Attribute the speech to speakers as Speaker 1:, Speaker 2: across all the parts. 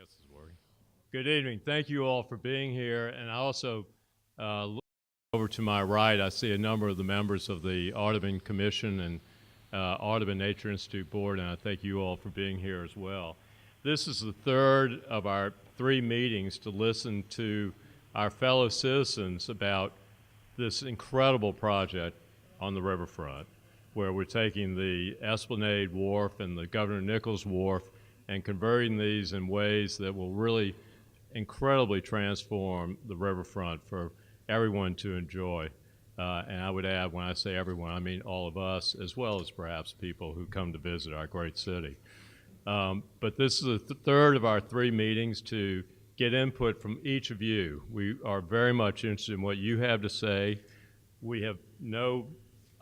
Speaker 1: guess it's working. Good evening. Thank you all for being here. And I also look over to my right, I see a number of the members of the Audubon Commission and Audubon Nature Institute Board, and I thank you all for being here as well. This is the third of our 3 meetings to listen to our fellow citizens about this incredible project on the riverfront, where we're taking the Esplanade Wharf and the Governor Nichols Wharf and converting these in ways that will really incredibly transform the riverfront for everyone to enjoy. And I would add, when I say everyone, I mean all of us, as well as perhaps people who come to visit our great city. But this is the third of our 3 meetings to get input from each of you. We are very much interested in what you have to say. We have no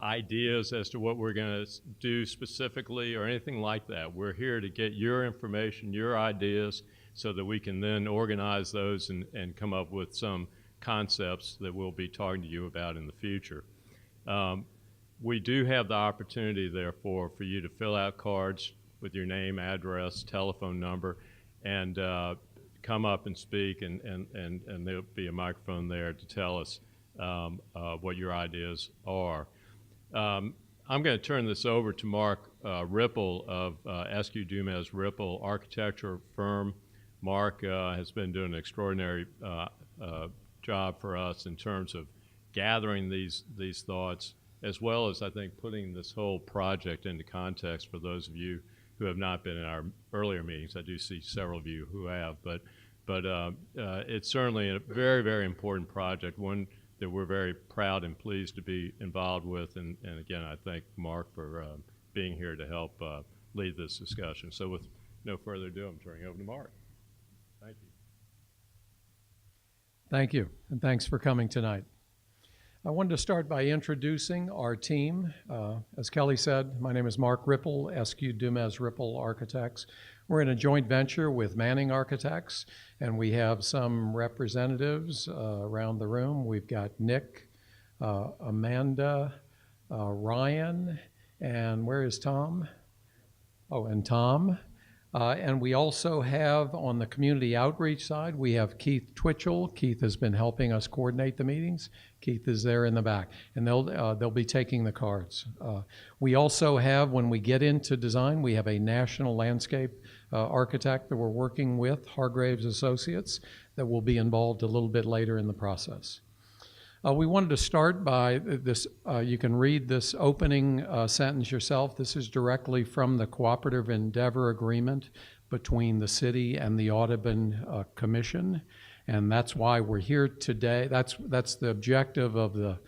Speaker 1: ideas as to what we're going to do specifically or anything like that. We're here to get your information, your ideas, so that we can then organize those and come up with some concepts that we'll be talking to you about in the future. We do have the opportunity, therefore, for you to fill out cards with your name, address, telephone number, and come up and speak, and there'll be a microphone there to tell us what your ideas are. I'm going to turn this over to Mark Ripple of SQ Dumas Ripple Architecture Firm. Mark has been doing an extraordinary job for us in terms of gathering these thoughts, as well as, I think, putting this whole project into context for those of you who have not been in our earlier meetings. I do see several of you who have, but it's certainly a very, very important project, one that we're very proud and pleased to be involved with. And again, I thank Mark for being here to help lead this discussion. So with no further ado, I'm turning over to Mark. Thank you.
Speaker 2: Thank you, and thanks for coming tonight. I wanted to start by introducing our team. As Kelly said, my name is Mark Ripple, SQ Dumas Ripple Architects. We're in a joint venture with Manning Architects, and we have some representatives around the room. We've got Nick, Amanda, Ryan, and where is Tom? Oh, and Tom. And we also have, on the community outreach side, we have Keith Twitchell. Keith has been helping us coordinate the meetings. Keith is there in the back, and they'll be taking the cards. We also have, when we get into design, we have a national landscape architect that we're working with, Hargraves Associates, that will be involved a little bit later in the process. We wanted to start by this, you can read this opening sentence yourself. This is directly from the Cooperative Endeavor Agreement between the city and the Audubon Commission, and that's why we're here today. That's the objective of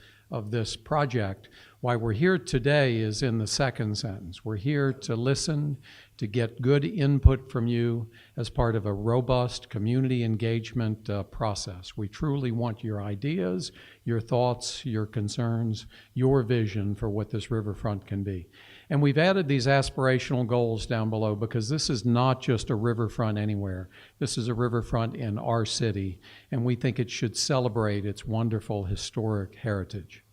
Speaker 2: this project. Why we're here today is in the second sentence. We're here to listen, to get good input from you as part of a robust community engagement process. We truly want your ideas, your thoughts, your concerns, your vision for what this riverfront can be. And we've added these aspirational goals down below because this is not just a riverfront anywhere. This is a riverfront in our city, and we think it should celebrate its wonderful historic heritage.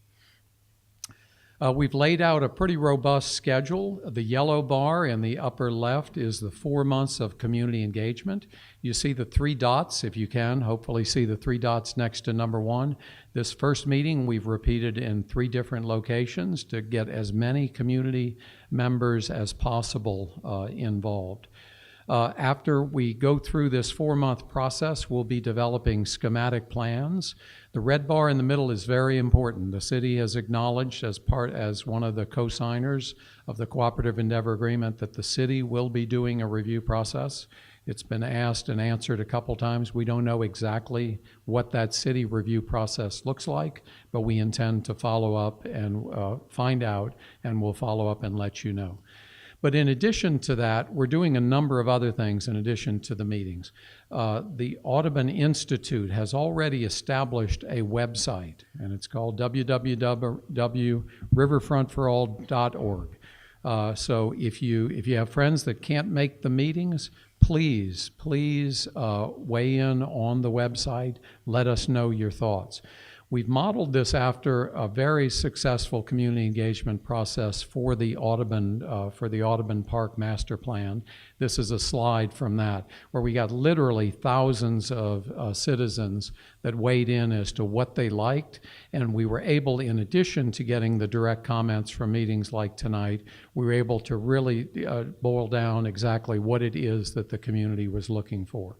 Speaker 2: We've laid out a pretty robust schedule. The yellow bar in the upper left is the 4 months of community engagement. You see the 3 dots, if you can, hopefully see the 3 dots next to number 1. This first meeting we've repeated in 3 different locations to get as many community members as possible involved. After we go through this 4-month process, we'll be developing schematic plans. The red bar in the middle is very important. The city has acknowledged as one of the co-signers of the Cooperative Endeavor Agreement that the city will be doing a review process. It's been asked and answered a couple times. We don't know exactly what that city review process looks like, but we intend to follow up and find out, and we'll follow up and let you know. But in addition to that, we're doing a number of other things in addition to the meetings. The Audubon Institute has already established a website, and it's called www.riverfrontforall.org. So if you have friends that can't make the meetings, please weigh in on the website. Let us know your thoughts. We've modeled this after a very successful community engagement process for the Audubon Park Master Plan. This is a slide from that, where we got literally thousands of citizens that weighed in as to what they liked, and we were able, in addition to getting the direct comments from meetings like tonight, we were able to really boil down exactly what it is that the community was looking for.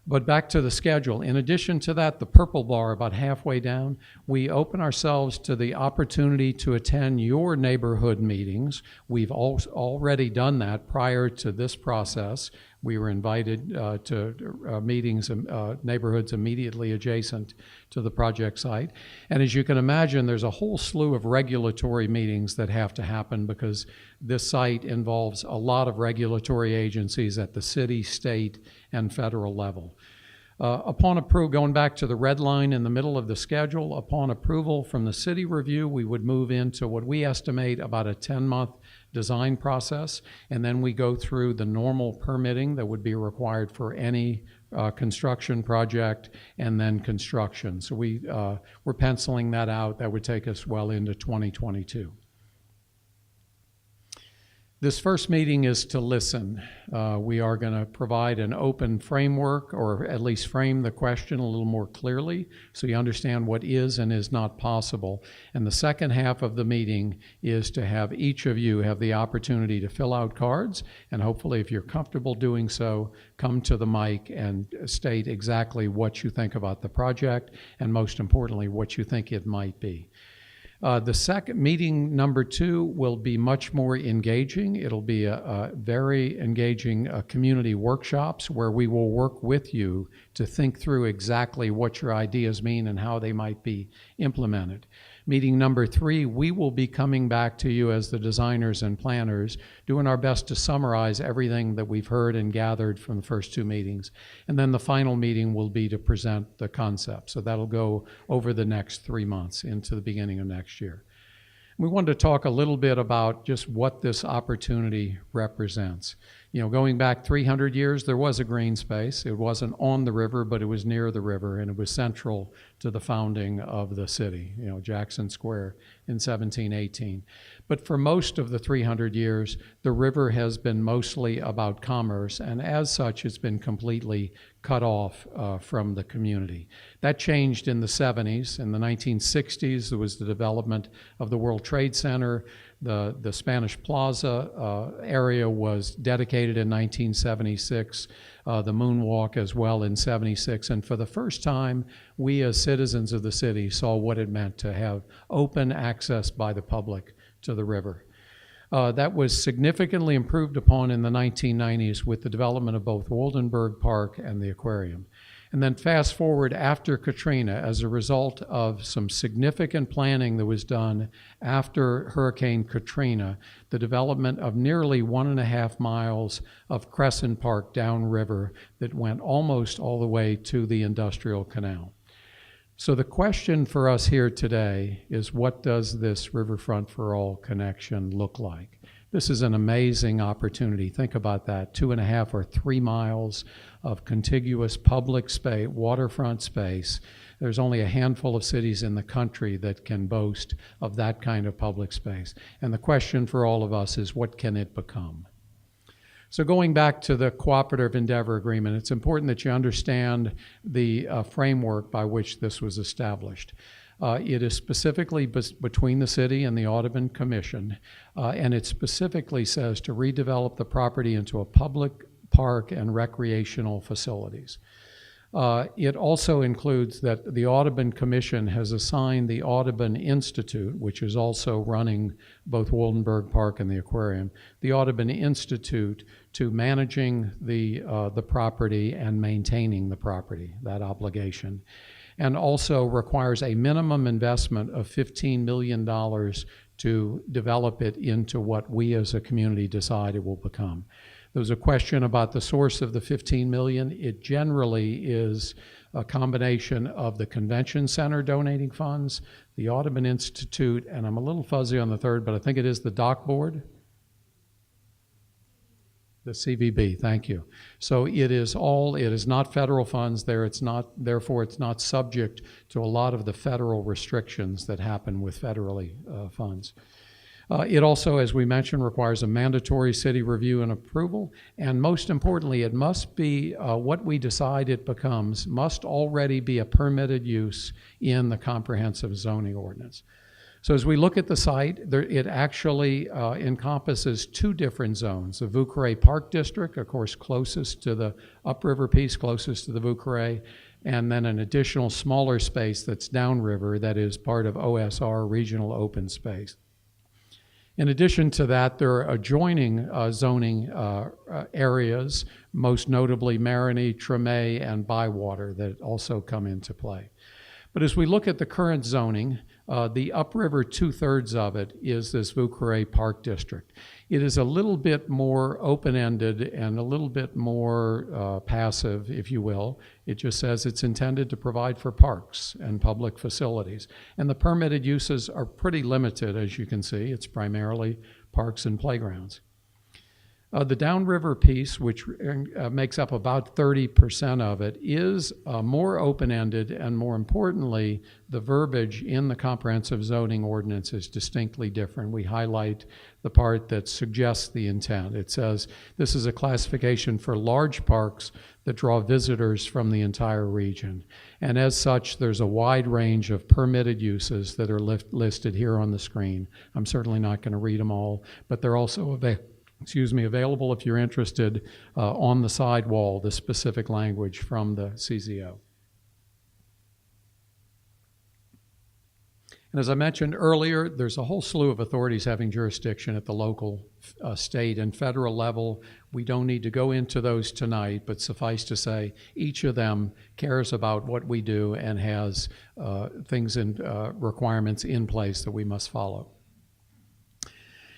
Speaker 2: But back to the schedule. In addition to that, the purple bar about halfway down, we open ourselves to the opportunity to attend your neighborhood meetings. We've already done that prior to this process. We were invited to meetings in neighborhoods immediately adjacent to the project site. And as you can imagine, there's a whole slew of regulatory meetings that have to happen because this site involves a lot of regulatory agencies at the city, state, and federal level. Upon approval, going back to the red line in the middle of the schedule, upon approval from the city review, we would move into what we estimate about a 10-month design process, and then we go through the normal permitting that would be required for any construction project, and then construction. So we're penciling that out. That would take us well into 2022. This first meeting is to listen. We are going to provide an open framework, or at least frame the question a little more clearly so you understand what is and is not possible. And the second half of the meeting is to have each of you have the opportunity to fill out cards, and hopefully, if you're comfortable doing so, come to the mic and state exactly what you think about the project, and most importantly, what you think it might be. The second meeting, number 2, will be much more engaging. It'll be a very engaging community workshops where we will work with you to think through exactly what your ideas mean and how they might be implemented. Meeting number 3, we will be coming back to you as the designers and planners, doing our best to summarize everything that we've heard and gathered from the first 2 meetings. And then the final meeting will be to present the concept. So that'll go over the next 3 months into the beginning of next year. We wanted to talk a little bit about just what this opportunity represents. You know, going back 300 years, there was a green space. It wasn't on the river, but it was near the river, and it was central to the founding of the city, you know, Jackson Square in 1718. But for most of the 300 years, the river has been mostly about commerce, and as such, it's been completely cut off from the community. That changed in the 70s. In the 1960s, there was the development of the World Trade Center. The Spanish Plaza area was dedicated in 1976, the Moonwalk as well in 76, and for the first time, we as citizens of the city saw what it meant to have open access by the public to the river. That was significantly improved upon in the 1990s with the development of both Woldenberg Park and the aquarium. And then fast forward after Katrina, as a result of some significant planning that was done after Hurricane Katrina, the development of nearly 1.5 miles of Crescent Park downriver that went almost all the way to the Industrial Canal. So the question for us here today is, what does this Riverfront for All connection look like? This is an amazing opportunity. Think about that, 2.5 or 3 miles of contiguous public space, waterfront space. There's only a handful of cities in the country that can boast of that kind of public space. And the question for all of us is, what can it become? So going back to the Cooperative Endeavor Agreement, it's important that you understand the framework by which this was established. It is specifically between the city and the Audubon Commission, and it specifically says to redevelop the property into a public park and recreational facilities. It also includes that the Audubon Commission has assigned the Audubon Institute, which is also running both Woldenberg Park and the aquarium, the Audubon Institute to managing the property and maintaining the property, that obligation. And also requires a minimum investment of $15 million to develop it into what we as a community decide it will become. There was a question about the source of the $15 million. It generally is a combination of the convention center donating funds, the Audubon Institute, and I'm a little fuzzy on the third, but I think it is the dock board. The CVB, thank you. So it is not federal funds there. Therefore, it's not subject to a lot of the federal restrictions that happen with federally funds. It also, as we mentioned, requires a mandatory city review and approval. And most importantly, it must be, what we decide it becomes, must already be a permitted use in the comprehensive zoning ordinance. So as we look at the site, it actually encompasses two different zones. The Vieux Park District, of course, closest to the upriver piece, closest to the Vieux, and then an additional smaller space that's downriver that is part of OSR, Regional Open Space. In addition to that, there are adjoining zoning areas, most notably Marigny, Tremé, and Bywater, that also come into play. But as we look at the current zoning, the upriver 2/3 of it is this Vieux Park District. It is a little bit more open-ended and a little bit more passive, if you will. It just says it's intended to provide for parks and public facilities. And the permitted uses are pretty limited, as you can see. It's primarily parks and playgrounds. The downriver piece, which makes up about 30% of it, is more open-ended, and more importantly, the verbiage in the comprehensive zoning ordinance is distinctly different. We highlight the part that suggests the intent. It says this is a classification for large parks that draw visitors from the entire region. And as such, there's a wide range of permitted uses that are listed here on the screen. I'm certainly not going to read them all, but they're also available if you're interested on the side wall, the specific language from the CZO. And as I mentioned earlier, there's a whole slew of authorities having jurisdiction at the local, state, and federal level. We don't need to go into those tonight, but suffice to say, each of them cares about what we do and has things and requirements in place that we must follow.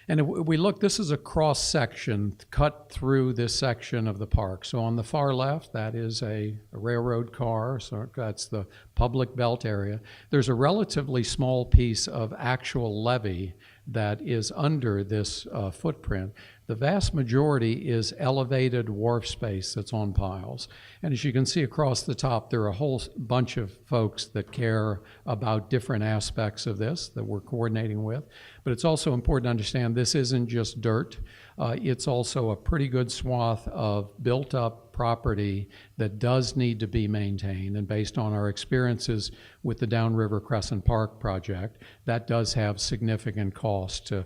Speaker 2: And if we look, this is a cross section cut through this section of the park. So on the far left, that is a railroad car, so that's the public belt area. There's a relatively small piece of actual levee that is under this footprint. The vast majority is elevated wharf space that's on piles. And as you can see across the top, there are a whole bunch of folks that care about different aspects of this that we're coordinating with. But it's also important to understand this isn't just dirt. It's also a pretty good swath of built-up property that does need to be maintained. And based on our experiences with the Downriver Crescent Park project, that does have significant cost to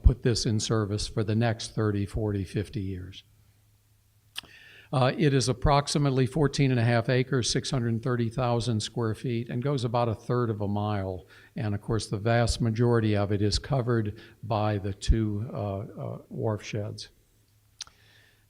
Speaker 2: put this in service for the next 30, 40, 50 years. It is approximately 14.5 acres, 630,000 square feet, and goes about 1/3 of a mile. And of course, the vast majority of it is covered by the two wharf sheds.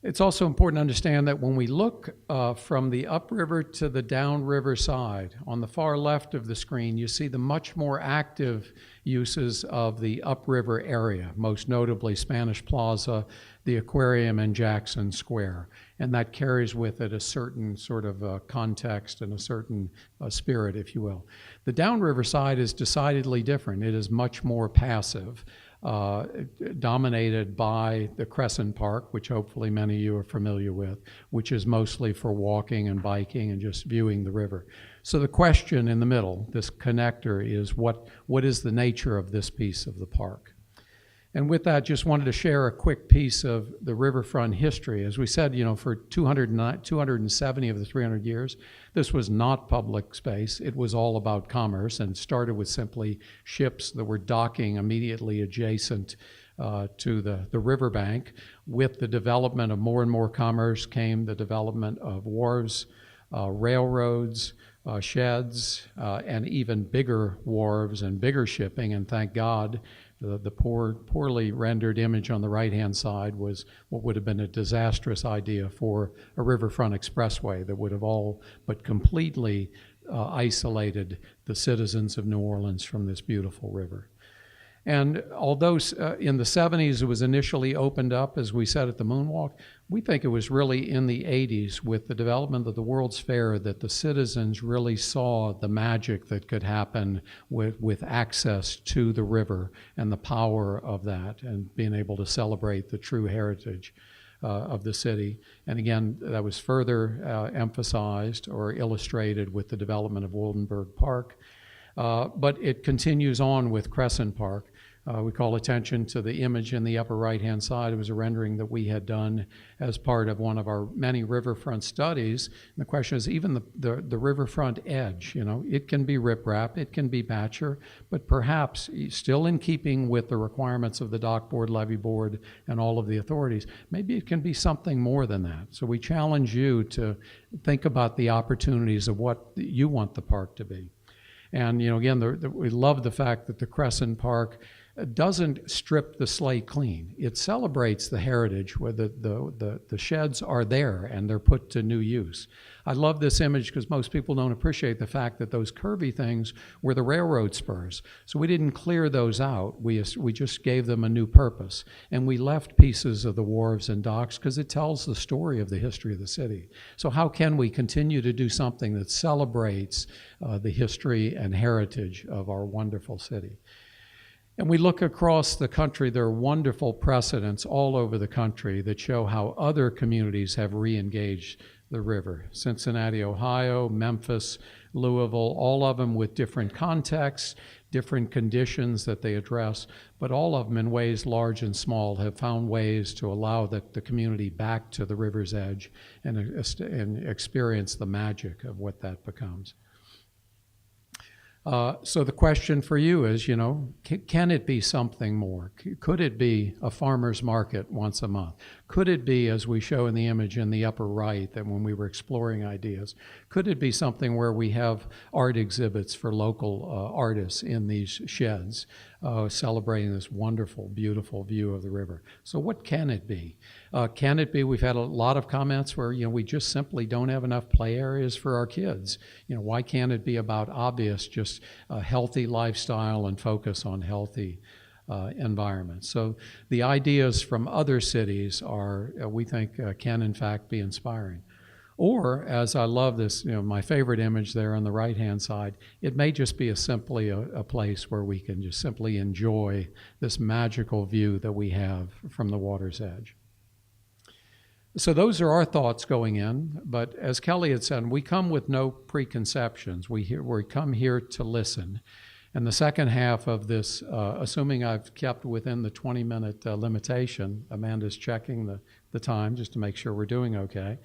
Speaker 2: It's also important to understand that when we look from the upriver to the downriver side, on the far left of the screen, you see the much more active uses of the upriver area, most notably Spanish Plaza, the aquarium, and Jackson Square. And that carries with it a certain sort of context and a certain spirit, if you will. The downriver side is decidedly different. It is much more passive. Dominated by the Crescent Park, which hopefully many of you are familiar with, which is mostly for walking and biking and just viewing the river. So the question in the middle, this connector, is what is the nature of this piece of the park? And with that, just wanted to share a quick piece of the riverfront history. As we said, for 270 of the 300 years, this was not public space. It was all about commerce, and started with simply ships that were docking immediately adjacent to the riverbank. With the development of more and more commerce came the development of wharves, railroads, sheds, and even bigger wharves and bigger shipping, and thank God. The poorly rendered image on the right-hand side was what would have been a disastrous idea for a riverfront expressway that would have all but completely isolated the citizens of New Orleans from this beautiful river. And although in the 70s it was initially opened up, as we said at the Moonwalk, we think it was really in the 80s with the development of the World's Fair that the citizens really saw the magic that could happen with access to the river and the power of that, and being able to celebrate the true heritage of the city. And again, that was further emphasized or illustrated with the development of Wildenberg Park. But it continues on with Crescent Park. We call attention to the image in the upper right-hand side. It was a rendering that we had done as part of one of our many riverfront studies. And the question is, even the riverfront edge, it can be riprap, it can be batcher, but perhaps still in keeping with the requirements of the dock board, levee board, and all of the authorities, maybe it can be something more than that. So we challenge you to think about the opportunities of what you want the park to be. And again, we love the fact that the Crescent Park doesn't strip the slate clean. It celebrates the heritage where the sheds are there and they're put to new use. I love this image because most people don't appreciate the fact that those curvy things were the railroad spurs. So we didn't clear those out. We just gave them a new purpose. And we left pieces of the wharves and docks because it tells the story of the history of the city. So how can we continue to do something that celebrates the history and heritage of our wonderful city? And we look across the country, there are wonderful precedents all over the country that show how other communities have re-engaged the river. Cincinnati, Ohio, Memphis, Louisville, all of them with different contexts, different conditions that they address, but all of them in ways large and small have found ways to allow the community back to the river's edge and experience the magic of what that becomes. So the question for you is, can it be something more? Could it be a farmer's market once a month? Could it be, as we show in the image in the upper right, that when we were exploring ideas, could it be something where we have art exhibits for local artists in these sheds, celebrating this wonderful, beautiful view of the river? So what can it be? Can it be, we've had a lot of comments where, we just simply don't have enough play areas for our kids. Why can't it be about obvious, just a healthy lifestyle and focus on healthy environments? So the ideas from other cities are, we think, can in fact be inspiring. Or, as I love this, my favorite image there on the right-hand side, it may just be simply a place where we can just simply enjoy this magical view that we have from the water's edge. So those are our thoughts going in, but as Kelly had said, we come with no preconceptions. We come here to listen. And the second half of this, assuming I've kept within the 20-minute limitation, Amanda's checking the time just to make sure we're doing okay,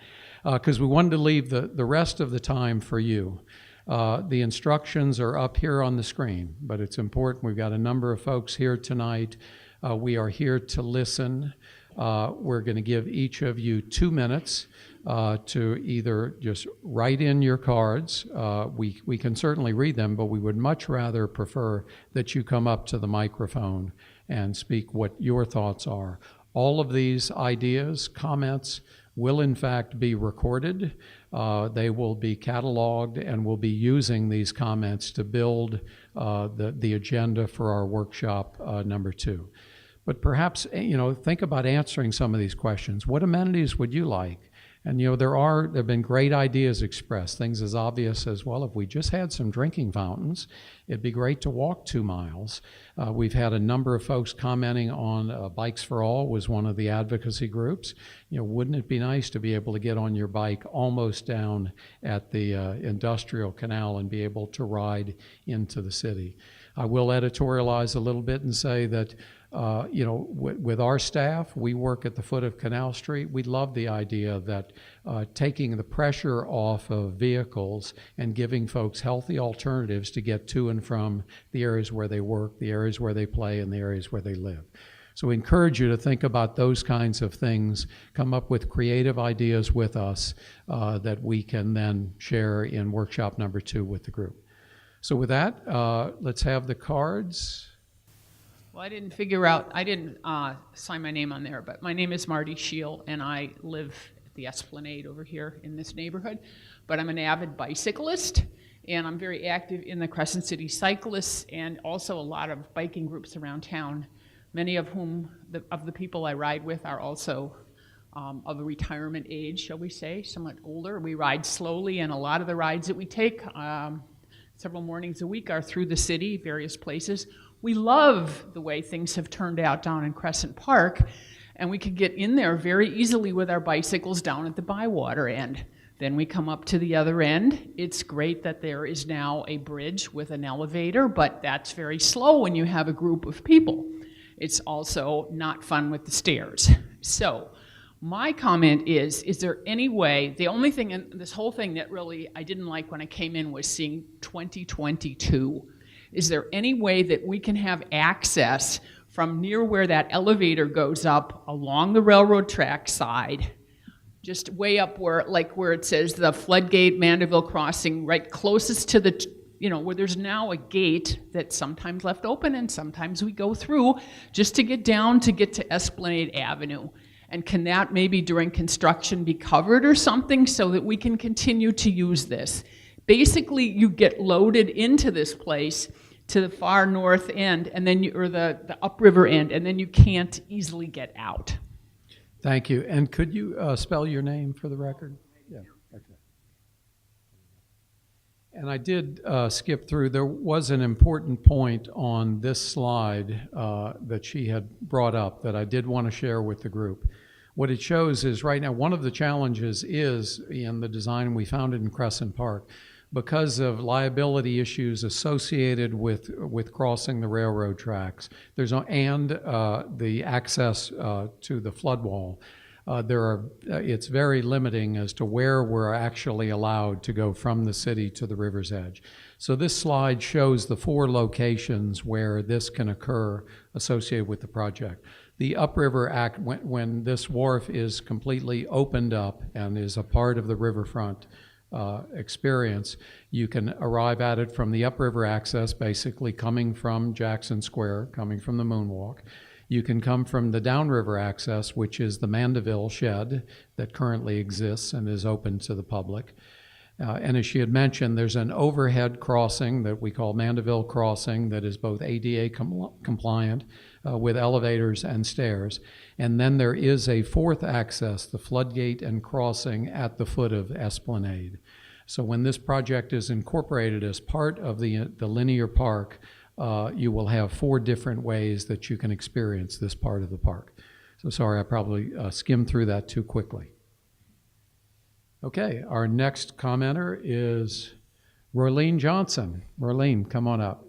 Speaker 2: because we wanted to leave the rest of the time for you. The instructions are up here on the screen, but it's important. We've got a number of folks here tonight. We are here to listen. We're going to give each of you 2 minutes to either just write in your cards. We can certainly read them, but we would much rather prefer that you come up to the microphone and speak what your thoughts are. All of these ideas, comments, will in fact be recorded. They will be cataloged, and we'll be using these comments to build the agenda for our workshop number 2. But perhaps, think about answering some of these questions. What amenities would you like? And, there have been great ideas expressed, things as obvious as, well, if we just had some drinking fountains, it'd be great to walk 2 miles. We've had a number of folks commenting on Bikes for All was one of the advocacy groups. Wouldn't it be nice to be able to get on your bike almost down at the industrial canal and be able to ride into the city? I will editorialize a little bit and say that with our staff, we work at the foot of Canal Street. We love the idea that taking the pressure off of vehicles and giving folks healthy alternatives to get to and from the areas where they work, the areas where they play, and the areas where they live. So we encourage you to think about those kinds of things, come up with creative ideas with us that we can then share in workshop number 2 with the group. So with that, let's have the cards.
Speaker 3: Well, I didn't sign my name on there, but my name is Marty Scheel, and I live at the Esplanade over here in this neighborhood. But I'm an avid bicyclist, and I'm very active in the Crescent City Cyclists and also a lot of biking groups around town, many of whom, of the people I ride with, are also of a retirement age, shall we say, somewhat older. We ride slowly, and a lot of the rides that we take, several mornings a week, are through the city, various places. We love the way things have turned out down in Crescent Park, And we could get in there very easily with our bicycles down at the Bywater end. Then we come up to the other end. It's great that there is now a bridge with an elevator, but that's very slow when you have a group of people. It's also not fun with the stairs. So my comment is there any way, the only thing in this whole thing that really I didn't like when I came in was seeing 2022. Is there any way that we can have access from near where that elevator goes up along the railroad track side, just way up where it says the floodgate, Mandeville Crossing, right closest to the, where there's now a gate that's sometimes left open and sometimes we go through just to get down to get to Esplanade Avenue. And can that maybe during construction be covered or something so that we can continue to use this? Basically, you get loaded into this place to the far north end and then or the upriver end, and then you can't easily get out.
Speaker 2: Thank you. And could you spell your name for the record? Yeah. Okay. And I did skip through. There was an important point on this slide that she had brought up that I did want to share with the group. What it shows is right now one of the challenges is in the design we found it in Crescent Park. Because of liability issues associated with crossing the railroad tracks, and the access to the flood wall, it's very limiting as to where we're actually allowed to go from the city to the river's edge. So this slide shows the 4 locations where this can occur associated with the project. The upriver act, when this wharf is completely opened up and is a part of the riverfront experience, you can arrive at it from the upriver access, basically coming from Jackson Square, coming from the Moonwalk. You can come from the downriver access, which is the Mandeville shed that currently exists and is open to the public. And as she had mentioned, there's an overhead crossing that we call Mandeville Crossing that is both ADA compliant with elevators and stairs. And then there is a 4th access, the floodgate and crossing at the foot of Esplanade. So when this project is incorporated as part of the linear park, you will have 4 different ways that you can experience this part of the park. So sorry, I probably skimmed through that too quickly. Okay, our next commenter is Roylene Johnson. Roylene, come on up.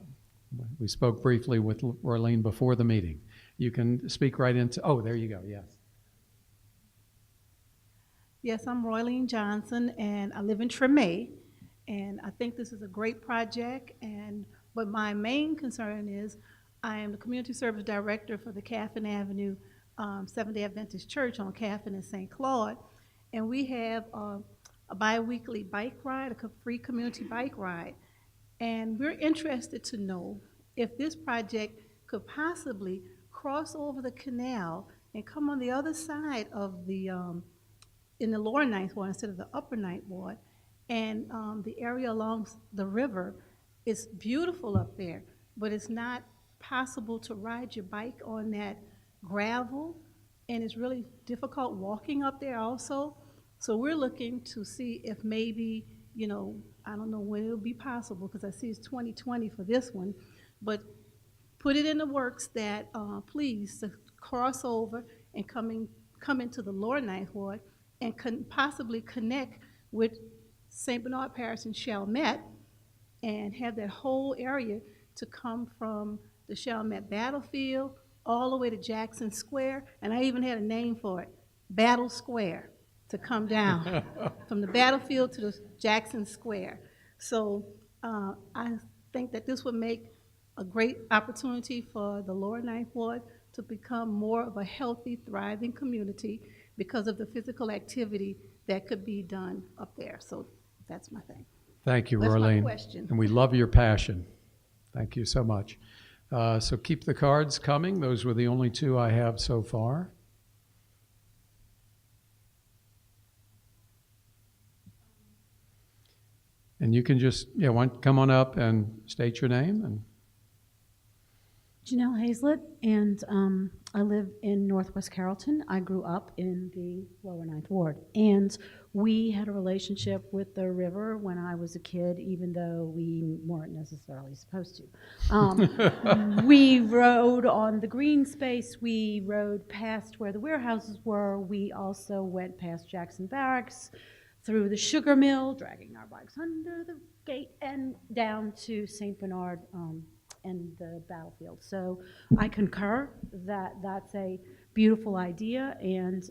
Speaker 2: We spoke briefly with Roylene before the meeting. You can speak right into, oh, there you go, yes.
Speaker 4: Yes, I'm Roylene Johnson, and I live in Tremay, and I think this is a great project, but my main concern is I am the Community Service Director for the Caffin Avenue Seventh-day Adventist Church on Caffin and St. Claude, and we have a bi-weekly bike ride, a free community bike ride, and we're interested to know if this project could possibly cross over the canal and come on the other side of the, in the lower Ninth Ward instead of the upper Ninth Ward. And the area along the river is beautiful up there, but it's not possible to ride your bike on that gravel, and it's really difficult walking up there also. So we're looking to see if maybe, I don't know when it'll be possible, because I see it's 2020 for this one, but put it in the works that please to cross over and come into the lower Ninth Ward and possibly connect with St. Bernard Parish and Schematic and have that whole area to come from the Schematic battlefield all the way to Jackson Square, and I even had a name for it, Battle Square, to come down from the battlefield to the Jackson Square. So I think that this would make a great opportunity for the lower Ninth Ward to become more of a healthy, thriving community because of the physical activity that could be done up there. So that's my thing.
Speaker 2: Thank you,
Speaker 4: That's
Speaker 2: Roylene.
Speaker 4: my question.
Speaker 2: And we love your passion. Thank you so much. So keep the cards coming. Those were the only 2 I have so far. And you can just, come on up and state your name. And
Speaker 5: Janelle Hazlett, and I live in Northwest Carrollton. I grew up in the lower Ninth Ward. And we had a relationship with the river when I was a kid, even though we weren't necessarily supposed to. We rode on the green space. We rode past where the warehouses were. We also went past Jackson Barracks, through the sugar mill, dragging our bikes under the gate, and down to St. Bernard and the battlefield. So I concur that that's a beautiful idea, and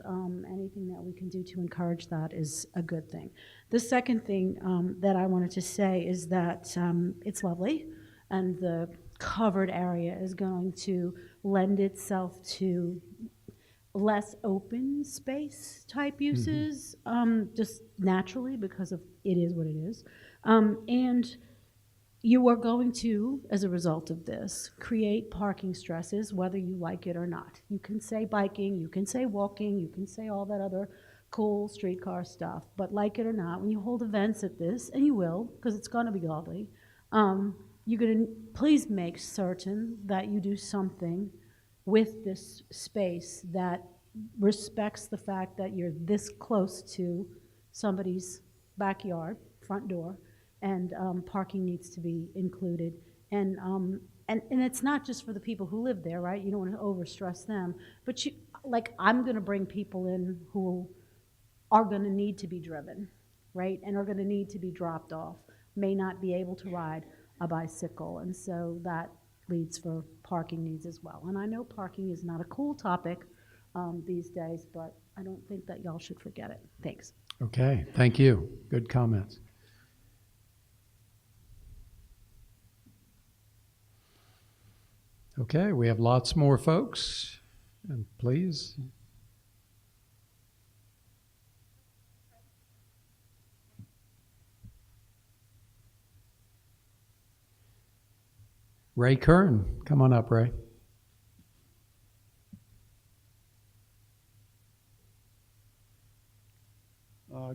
Speaker 5: anything that we can do to encourage that is a good thing. The second thing that I wanted to say is that it's lovely, and the covered area is going to lend itself to less open space type uses, just naturally, because of it is what it is. And you are going to, as a result of this, create parking stresses, whether you like it or not. You can say biking, you can say walking, you can say all that other cool streetcar stuff, but like it or not, when you hold events at this, and you will, because it's going to be lovely, you're going to please make certain that you do something with this space that respects the fact that you're this close to somebody's backyard, front door, and parking needs to be included. And it's not just for the people who live there, right? You don't want to overstress them. But you, like, I'm going to bring people in who are going to need to be driven, right? And are going to need to be dropped off, may not be able to ride a bicycle. And so that leads for parking needs as well. And I know parking is not a cool topic these days, but I don't think that y'all should forget it. Thanks.
Speaker 2: Okay, thank you. Good comments. Okay, we have lots more folks, and please. Ray Kern, come on up, Ray.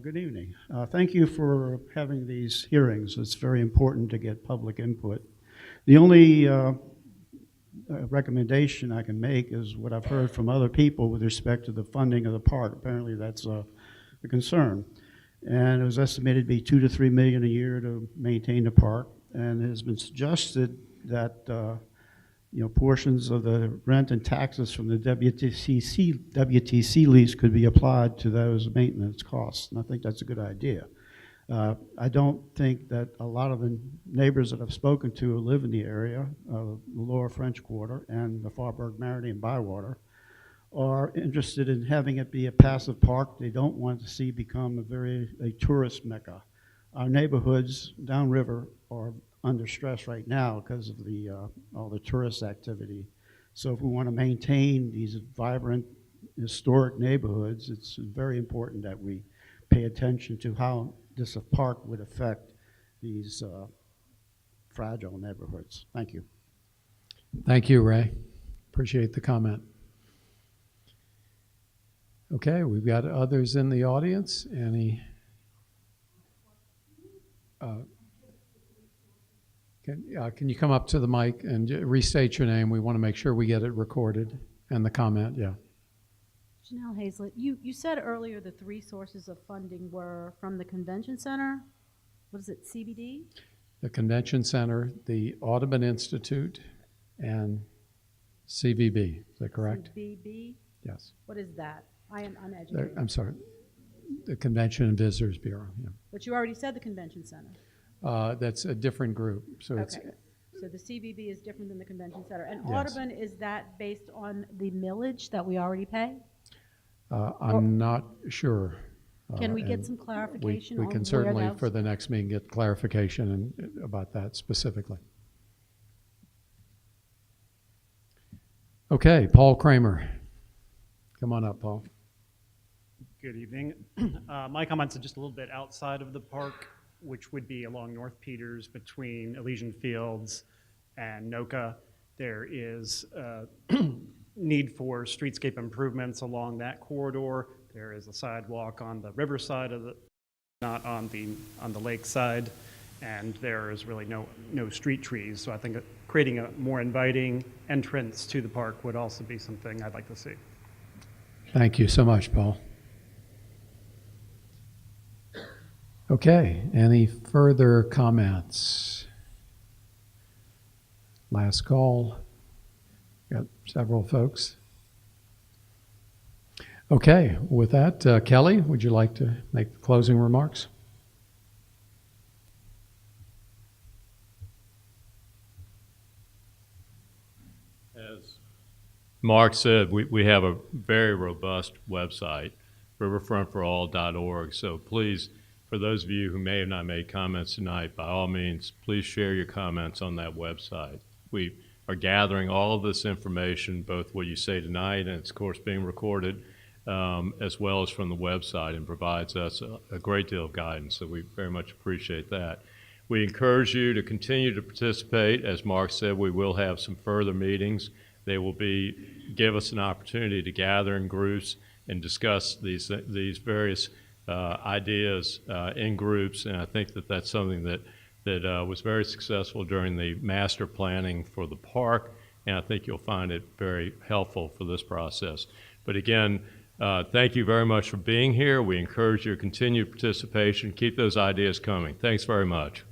Speaker 6: Good evening. Thank you for having these hearings. It's very important to get public input. The only recommendation I can make is what I've heard from other people with respect to the funding of the park. Apparently that's a concern. And it was estimated to be $2 to $3 million a year to maintain the park. And it has been suggested that portions of the rent and taxes from the WTC lease could be applied to those maintenance costs, and I think that's a good idea. I don't think that a lot of the neighbors that I've spoken to who live in the area, the Lower French Quarter and the Faubourg Marigny and Bywater, are interested in having it be a passive park. They don't want to see become a tourist mecca. Our neighborhoods downriver are under stress right now because of all the tourist activity. So if we want to maintain these vibrant, historic neighborhoods, it's very important that we pay attention to how this park would affect these fragile neighborhoods. Thank you.
Speaker 2: Thank you, Ray. Appreciate the comment. Okay, we've got others in the audience. Any? Can you come up to the mic and restate your name? We want to make sure we get it recorded and the comment, yeah.
Speaker 5: Janelle Hazlett, you said earlier the three sources of funding were from the convention center. What is it, CBD?
Speaker 2: The Convention Center, the Audubon Institute, and CVB. Is that correct?
Speaker 5: CVB?
Speaker 2: Yes.
Speaker 5: What is that? I am uneducated.
Speaker 2: I'm sorry. The Convention and Visitors Bureau, yeah.
Speaker 5: But you already said the convention center.
Speaker 2: That's a different group. So
Speaker 5: Okay.
Speaker 2: it's,
Speaker 5: So the CVB is different than the convention center. And
Speaker 2: Yes.
Speaker 5: Audubon, is that based on the millage that we already pay?
Speaker 2: I'm not sure.
Speaker 5: Can we get
Speaker 2: and
Speaker 5: some clarification
Speaker 2: we
Speaker 5: on
Speaker 2: can
Speaker 5: where
Speaker 2: certainly,
Speaker 5: those-
Speaker 2: for the next meeting, get clarification about that specifically. Okay, Paul Kramer. Come on up, Paul.
Speaker 7: Good evening. My comments are just a little bit outside of the park, which would be along North Peters between Elysian Fields and Noka. There is need for streetscape improvements along that corridor. There is a sidewalk on the river side of the, not on the lake side. and there is really no street trees. So I think that creating a more inviting entrance to the park would also be something I'd like to see.
Speaker 2: Thank you so much, Paul. Okay, any further comments? Last call. Got several folks. Okay, with that, Kelly, would you like to make the closing remarks?
Speaker 1: As Mark said, we have a very robust website, riverfrontforall.org. So please, for those of you who may have not made comments tonight, by all means, please share your comments on that website. We are gathering all of this information, both what you say tonight and it's, of course, being recorded, as well as from the website, and provides us a great deal of guidance. So we very much appreciate that. We encourage you to continue to participate. As Mark said, we will have some further meetings. They will give us an opportunity to gather in groups and discuss these various ideas in groups, and I think that that's something that was very successful during the master planning for the park, and I think you'll find it very helpful for this process. But again, thank you very much for being here. We encourage your continued participation. Keep those ideas coming. Thanks very much.